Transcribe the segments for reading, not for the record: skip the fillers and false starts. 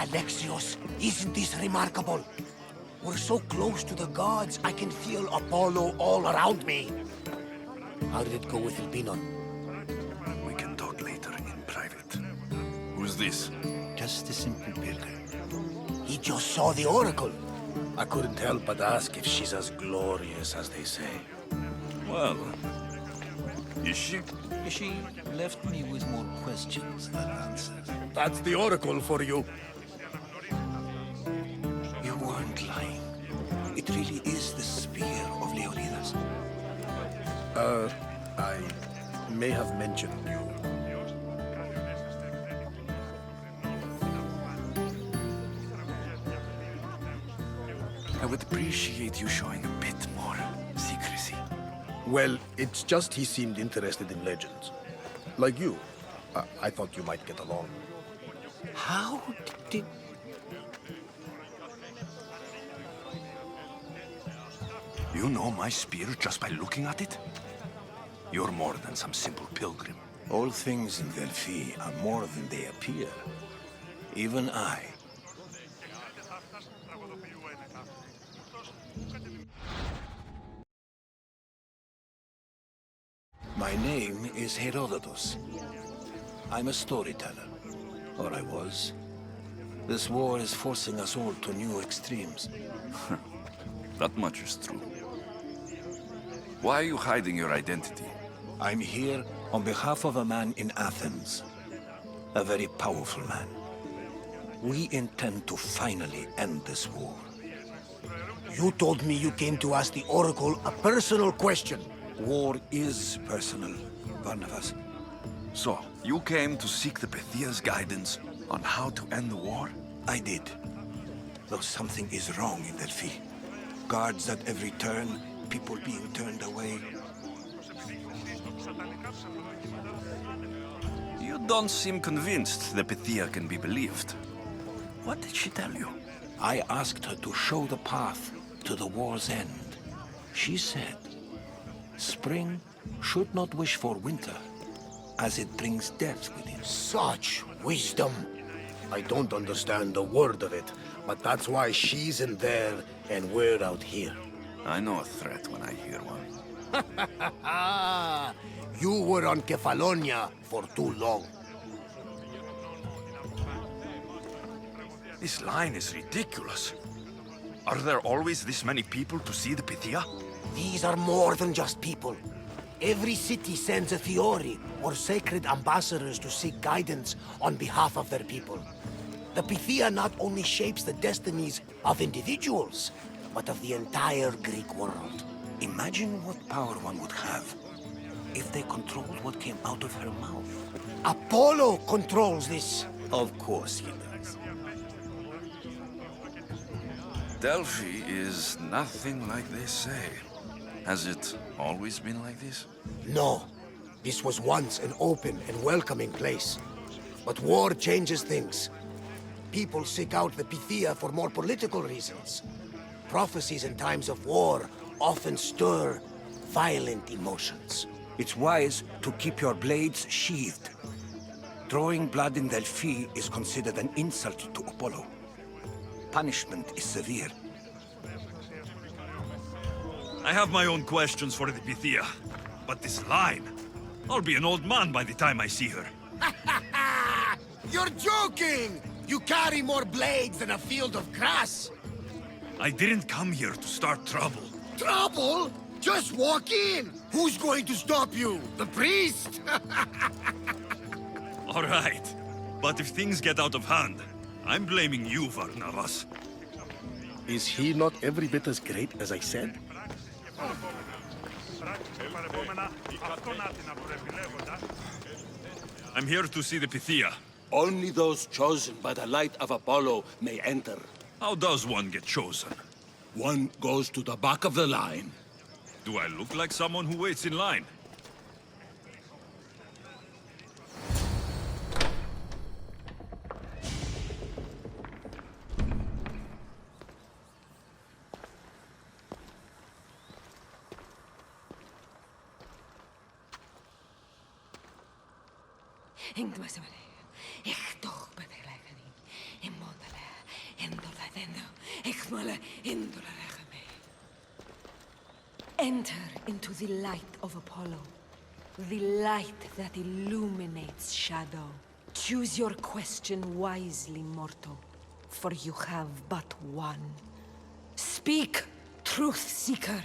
Alexios, isn't this remarkable? We're so close to the gods, I can feel Apollo all around me. How did it go with Elpinon? We can talk later in private. Who's this? Just a simple pilgrim. He just saw the oracle. I couldn't help but ask if she's as glorious as they say. Well, is she? She left me with more questions than answers. That's the oracle for you. You weren't lying. It really is the spear of Leonidas. I may have mentioned you. I would appreciate you showing a bit more secrecy. Well, it's just he seemed interested in legends. Like you. I thought you might get along. How did... You know my spear just by looking at it? You're more than some simple pilgrim. All things in Delphi are more than they appear. Even I. My name is Herodotus. I'm a storyteller. Or I was. This war is forcing us all to new extremes. That much is true. Why are you hiding your identity? I'm here on behalf of a man in Athens. A very powerful man. We intend to finally end this war. You told me you came to ask the oracle a personal question. War is personal, Barnabas. So, you came to seek the Pythia's guidance on how to end the war? I did. Though something is wrong in Delphi. Guards at every turn, people being turned away. You don't seem convinced the Pythia can be believed. What did she tell you? I asked her to show the path to the war's end. She said, spring should not wish for winter, as it brings death with it. Such wisdom. I don't understand a word of it, but that's why she's in there and we're out here. I know a threat when I hear one. You were on Kefalonia for too long. This line is ridiculous. Are there always this many people to see the Pythia? These are more than just people. Every city sends a Fiori or sacred ambassadors to seek guidance on behalf of their people. The Pythia not only shapes the destinies of individuals, but of the entire Greek world. Imagine what power one would have if they controlled what came out of her mouth. Apollo controls this. Of course he does. Delphi is nothing like they say. Has it always been like this? No. This was once an open and welcoming place. But war changes things. People seek out the Pythia for more political reasons. Prophecies in times of war often stir violent emotions. It's wise to keep your blades sheathed. Drawing blood in Delphi is considered an insult to Apollo. Punishment is severe. I have my own questions for the Pythia, but this line... I'll be an old man by the time I see her. You're joking! You carry more blades than a field of grass! I didn't come here to start trouble. Trouble? Just walk in! Who's going to stop you? The priest? All right, but if things get out of hand, I'm blaming you, Varnavas. Is he not every bit as great as I said? I'm here to see the Pythia. Only those chosen by the light of Apollo may enter. How does one get chosen? One goes to the back of the line. Do I look like someone who waits in line? Ingdmasavale, ich doch betegleichen in Mondale. Enter into the light of Apollo. The light that illuminates shadow. Choose your question wisely, mortal, for you have but one. Speak, truth seeker.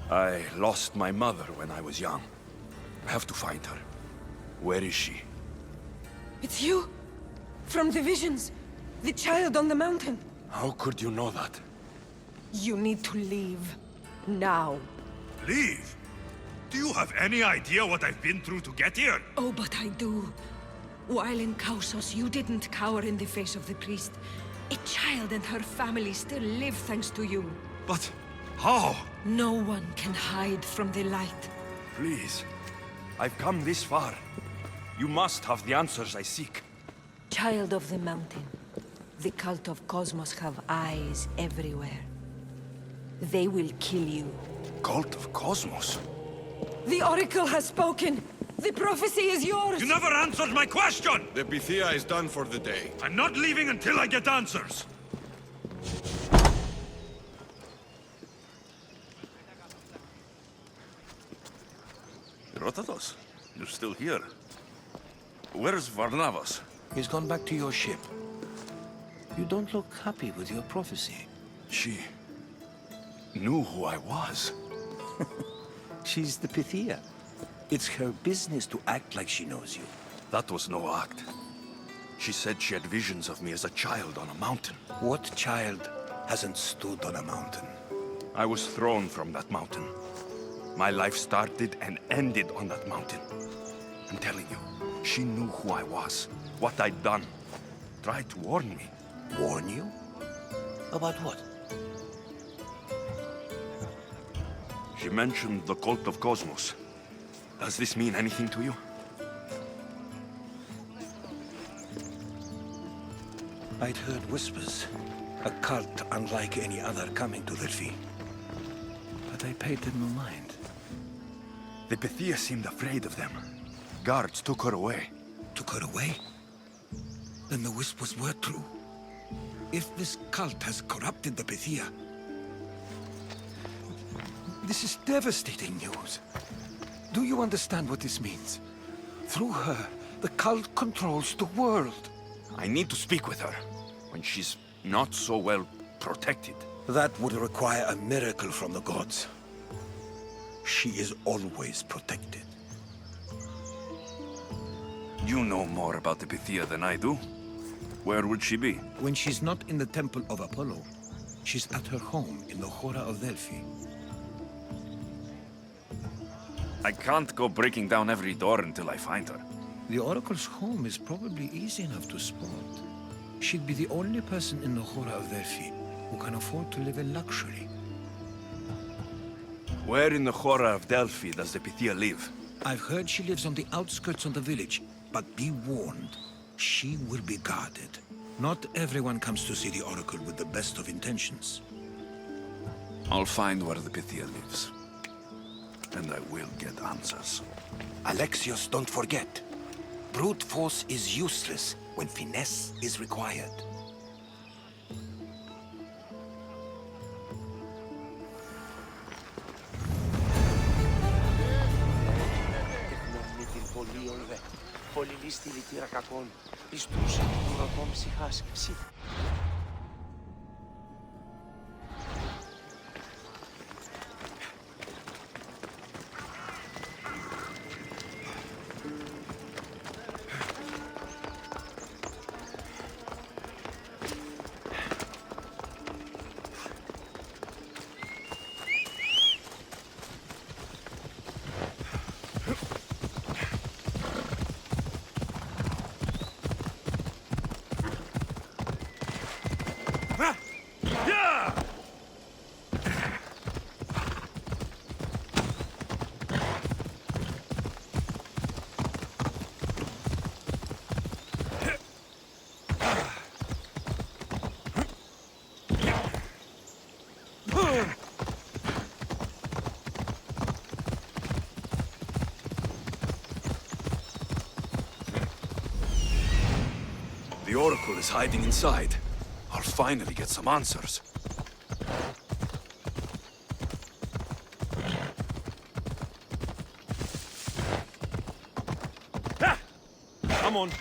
I lost my mother when I was young. I have to find her. Where is she? It's you! From the visions! The child on the mountain! How could you know that? You need to leave. Now. Leave? Do you have any idea what I've been through to get here? Oh, but I do. While in Kausos, you didn't cower in the face of the priest. A child and her family still live thanks to you. But how? No one can hide from the light. Please. I've come this far. You must have the answers I seek. Child of the mountain. The cult of Cosmos have eyes everywhere. They will kill you. Cult of Cosmos? The Oracle has spoken! The prophecy is yours! You never answered my question! The Pythia is done for the day. I'm not leaving until I get answers! Rotatos, you're still here. Where's Varnavas? He's gone back to your ship. You don't look happy with your prophecy. She knew who I was. She's the Pythia. It's her business to act like she knows you. That was no act. She said she had visions of me as a child on a mountain. What child hasn't stood on a mountain? I was thrown from that mountain. My life started and ended on that mountain. I'm telling you, she knew who I was, what I'd done. Tried to warn me. Warn you? About what? She mentioned the cult of Cosmos. Does this mean anything to you? I'd heard whispers. A cult unlike any other coming to Delphi. But I paid them no mind. The Pythia seemed afraid of them. Guards took her away. Took her away? Then the whispers were true. If this cult has corrupted the Pythia... This is devastating news. Do you understand what this means? Through her, the cult controls the world. I need to speak with her, when she's not so well protected. That would require a miracle from the gods. She is always protected. You know more about the Pythia than I do. Where would she be? When she's not in the Temple of Apollo, she's at her home in the Hora of Delphi. I can't go breaking down every door until I find her. The Oracle's home is probably easy enough to spot. She'd be the only person in the Hora of Delphi who can afford to live in luxury. Where in the Hora of Delphi does the Pythia live? I've heard she lives on the outskirts of the village, but be warned, she will be guarded. Not everyone comes to see the Oracle with the best of intentions. I'll find where the Pythia lives. And I will get answers. Alexios, don't forget. Brute force is useless when finesse is required. The Oracle is hiding inside. I'll finally get some answers. Ah! Come on.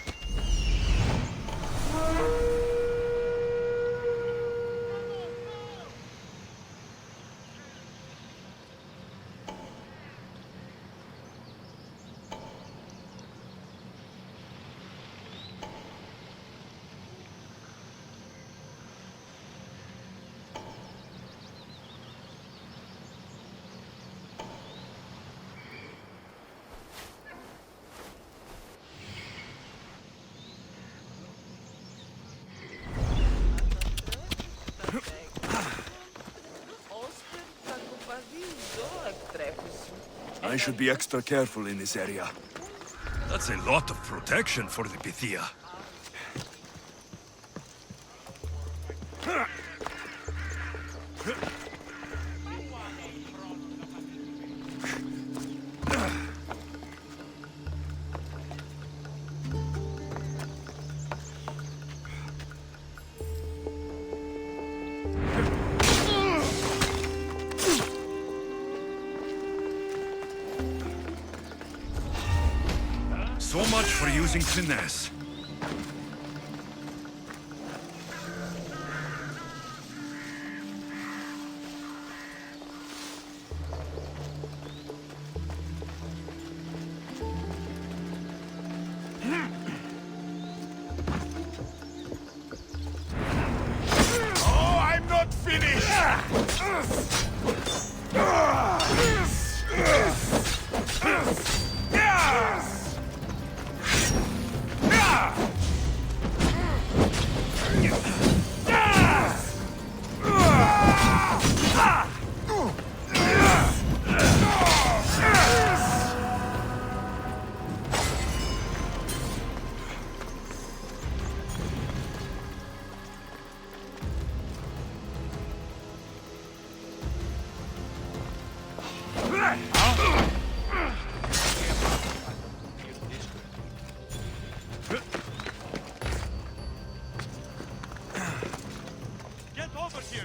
I should be extra careful in this area. That's a lot of protection for the Pythia. So much for using finesse. Oh, I'm not finished! Get over here!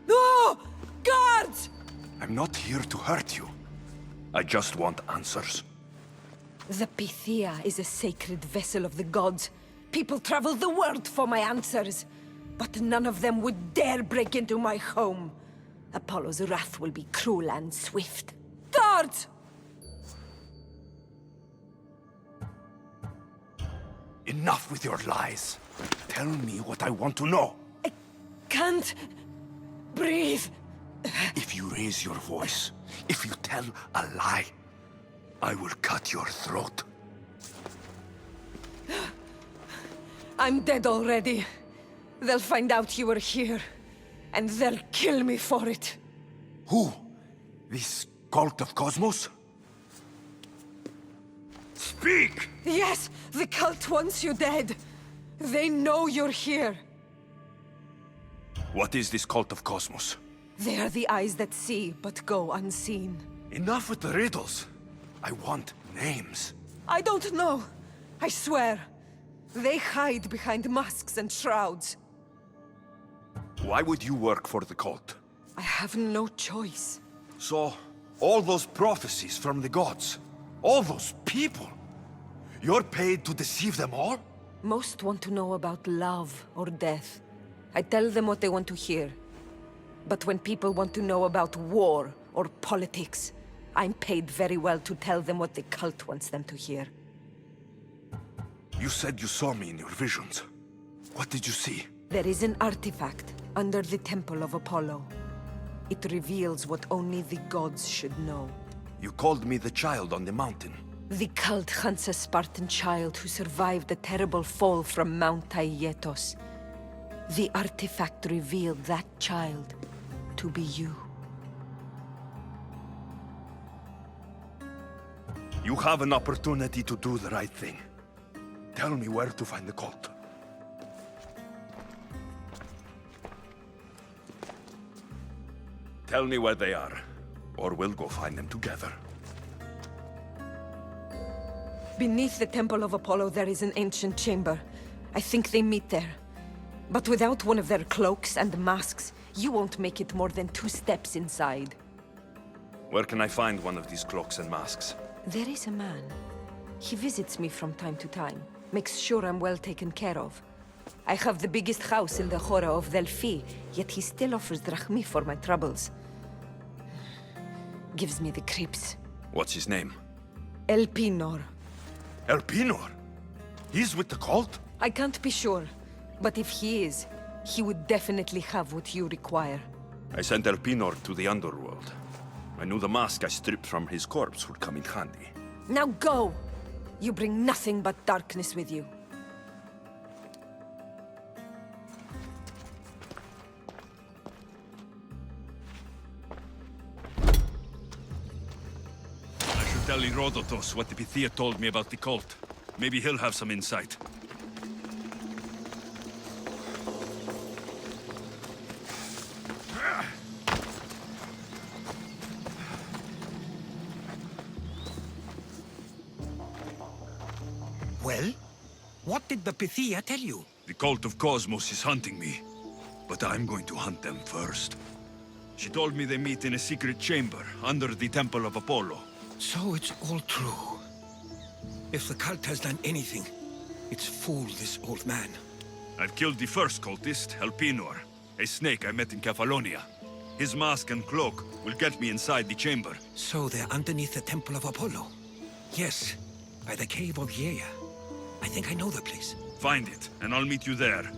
No! Guards! I'm not here to hurt you. I just want answers. The Pythia is a sacred vessel of the gods. People travel the world for my answers. But none of them would dare break into my home. Apollo's wrath will be cruel and swift. Guards! Enough with your lies. Tell me what I want to know. I can't breathe. If you raise your voice, if you tell a lie, I will cut your throat. I'm dead already. They'll find out you were here, and they'll kill me for it. Who? This cult of Cosmos? Speak! Yes, the cult wants you dead. They know you're here. What is this cult of Cosmos? They are the eyes that see, but go unseen. Enough with the riddles. I want names. I don't know. I swear. They hide behind masks and shrouds. Why would you work for the cult? I have no choice. So, all those prophecies from the gods, all those people, you're paid to deceive them all? Most want to know about love or death. I tell them what they want to hear. But when people want to know about war or politics, I'm paid very well to tell them what the cult wants them to hear. You said you saw me in your visions. What did you see? There is an artifact under the Temple of Apollo. It reveals what only the gods should know. You called me the child on the mountain. The cult hunts a Spartan child who survived a terrible fall from Mount Aietos. The artifact revealed that child to be you. You have an opportunity to do the right thing. Tell me where to find the cult. Tell me where they are, or we'll go find them together. Beneath the Temple of Apollo, there is an ancient chamber. I think they meet there. But without one of their cloaks and masks, you won't make it more than 2 steps inside. Where can I find one of these cloaks and masks? There is a man. He visits me from time to time, makes sure I'm well taken care of. I have the biggest house in the Hora of Delphi, yet he still offers drachmi for my troubles. Gives me the creeps. What's his name? Elpinor. Elpinor? He's with the cult? I can't be sure, but if he is, he would definitely have what you require. I sent Elpinor to the underworld. I knew the mask I stripped from his corpse would come in handy. Now go! You bring nothing but darkness with you. I should tell Herodotus what the Pythia told me about the cult. Maybe he'll have some insight. Well, what did the Pythia tell you? The cult of Cosmos is hunting me, but I'm going to hunt them first. She told me they meet in a secret chamber under the Temple of Apollo. So it's all true. If the cult has done anything, it's fooled this old man. I've killed the first cultist, Elpinor, a snake I met in Cephalonia. His mask and cloak will get me inside the chamber. So they're underneath the Temple of Apollo. Yes, by the cave of Yea. I think I know the place. Find it, and I'll meet you there.